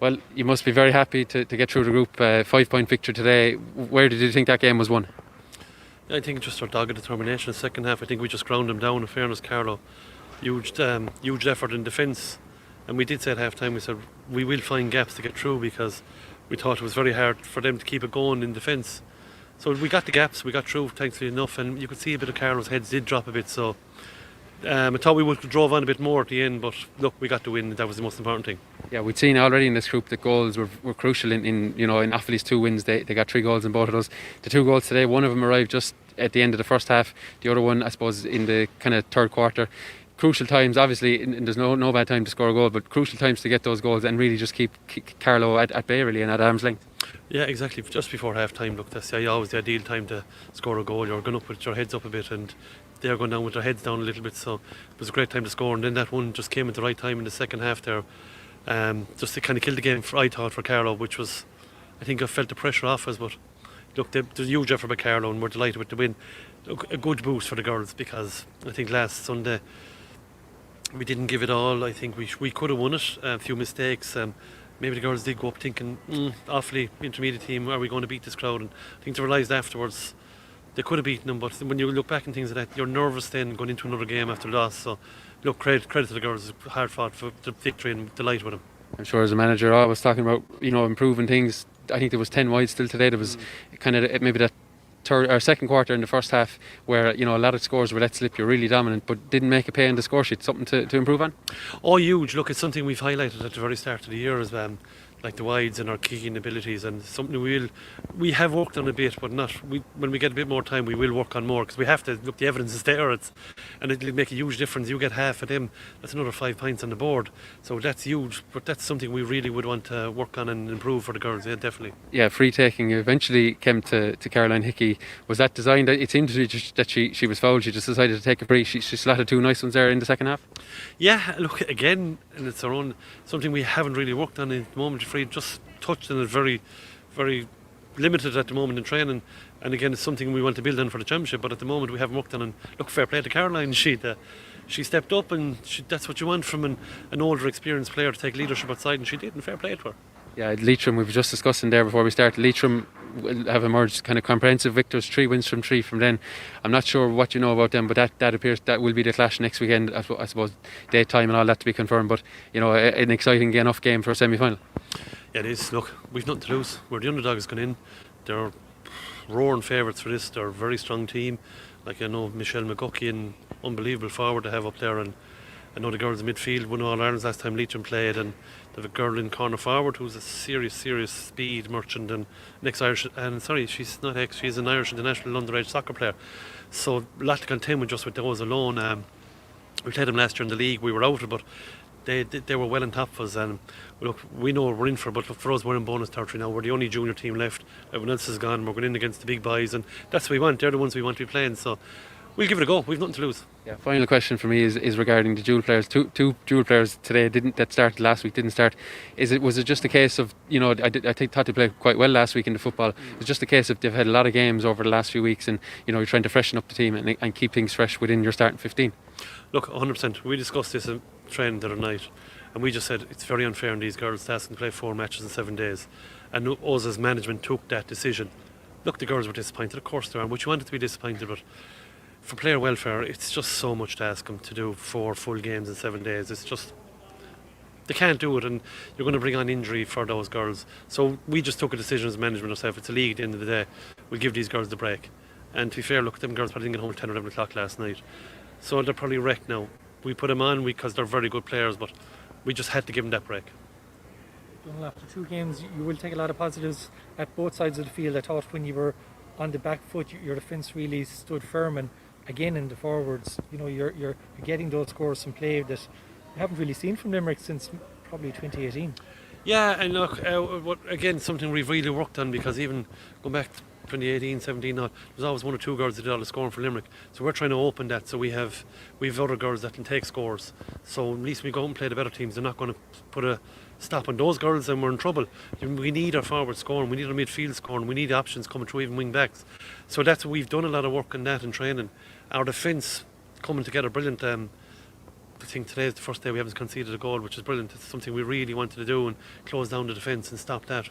Well, you must be very happy to get through the group. 5 point victory today. Where did you think that game was won? I think just our dogged determination in the second half. I think we just ground them down. In fairness, Carlow, huge effort in defence. And we did say at half time, we said we will find gaps to get through because we thought it was very hard for them to keep it going in defence. So we got the gaps, we got through thankfully enough, and you could see a bit of Carlow's heads did drop a bit. So I thought we would have drove on a bit more at the end, but look, we got the win. That was the most important thing. Yeah, we'd seen already in this group that goals were crucial in Offaly's 2 wins. They got 3 goals in both of those. The 2 goals today, one of them arrived just at the end of the first half. The other one, I suppose, in the kind of third quarter. Crucial times, obviously, and there's no bad time to score a goal, but crucial times to get those goals and really just keep Carlow at bay really and at arm's length. Yeah, exactly. Just before half time, look, that's always the ideal time to score a goal. You're going up with your heads up a bit, and they're going down with their heads down a little bit. So it was a great time to score, and then that one just came at the right time in the second half there, just to kind of kill the game. I thought for Carlow, which was, I think I felt the pressure off us, but look, there's a huge effort by Carlow, and we're delighted with the win. Look, a good boost for the girls because I think last Sunday we didn't give it all. I think we could have won it. A few mistakes. Maybe the girls did go up thinking, Offaly intermediate team, are we going to beat this crowd? And I think they realised afterwards they could have beaten them, but when you look back and things like that, you're nervous then going into another game after loss. So look, credit to the girls, hard fought for the victory and delighted with them. I'm sure as a manager I was talking about improving things. I think there was 10 wide still today. There was kind of maybe that third or second quarter in the first half where a lot of scores were let slip. You're really dominant but didn't make a pay in the score sheet. Something to improve on? Oh, huge. Look, it's something we've highlighted at the very start of the year as well, like the wides and our kicking abilities, and something we have worked on a bit, but when we get a bit more time we will work on more because we have to. Look, the evidence is there, and it'll make a huge difference. You get half of them, that's another 5 points on the board, so that's huge, but that's something we really would want to work on and improve for the girls. Yeah, definitely. Yeah, free taking eventually came to Caroline Hickey. Was that designed? It seemed to be just that she was fouled. She just decided to take a free. She slotted 2 nice ones there in the second half. Yeah, look, again, and it's our own, something we haven't really worked on at the moment. Free just touched on it, very, very limited at the moment in training, and again it's something we want to build on for the championship, but at the moment we haven't worked on. And look, fair play to Caroline. She stepped up, and that's what you want from an older experienced player, to take leadership outside, and she did, and fair play to her. Yeah, Leitrim, we were just discussing there before we started, Leitrim will have emerged kind of comprehensive victors, 3 wins from 3 from then. I'm not sure what you know about them, but that appears that will be the clash next weekend. I suppose date time and all that to be confirmed, but an exciting enough game for a semi-final. Yeah, it is. Look, we've nothing to lose. We're the underdogs going in. They're roaring favourites for this. They're a very strong team. Like, I know Michelle McGuckie, an unbelievable forward to have up there, and I know the girls in midfield won All Ireland's last time Leitrim played, and they have a girl in corner forward who's a serious speed merchant, and she's not she's an Irish international underage soccer player. So a lot to contend with just with those alone. We played them last year in the league. We were out of it, but they were well on top of us, and look, we know what we're in for, but for us, we're in bonus territory now. We're the only junior team left. Everyone else is gone. We're going in against the big boys, and that's what we want. They're the ones we want to be playing, so we'll give it a go. We've nothing to lose. Yeah. Final question for me is regarding the dual players. Two dual players today that started last week didn't start. Was it just a case of I thought they played quite well last week in the football. It's just a case of they've had a lot of games over the last few weeks, and you're trying to freshen up the team and keep things fresh within your starting 15. Look, 100%. We discussed this in training the other night, and we just said it's very unfair on these girls to ask them to play 4 matches in 7 days, and us as management took that decision. Look, the girls were disappointed, of course they are, but you wanted to be disappointed, but for player welfare it's just so much to ask them to do 4 full games in 7 days. It's just, they can't do it, and you're going to bring on injury for those girls. So we just took a decision as management ourselves. It's a league at the end of the day. We'll give these girls the break, and to be fair, look, them girls probably didn't get home at 10 or 11 o'clock last night, so they're probably wrecked now. We put them on because they're very good players, but we just had to give them that break. Donal, after 2 games, you will take a lot of positives at both sides of the field. I thought when you were on the back foot, your defence really stood firm, and again in the forwards, you're getting those scores from play that you haven't really seen from Limerick since probably 2018. Yeah, and look, again, something we've really worked on, because even going back 2018, 17, there's always 1 or 2 girls that did all the scoring for Limerick. So we're trying to open that, so we've other girls that can take scores. So at least we go out and play the better teams. They're not going to put a stop on those girls, and we're in trouble. We need our forward scoring, we need our midfield scoring, we need options coming through, even wing backs. So we've done a lot of work on that in training. Our defence coming together brilliant. I think today is the first day we haven't conceded a goal, which is brilliant. It's something we really wanted to do and close down the defence and stop that.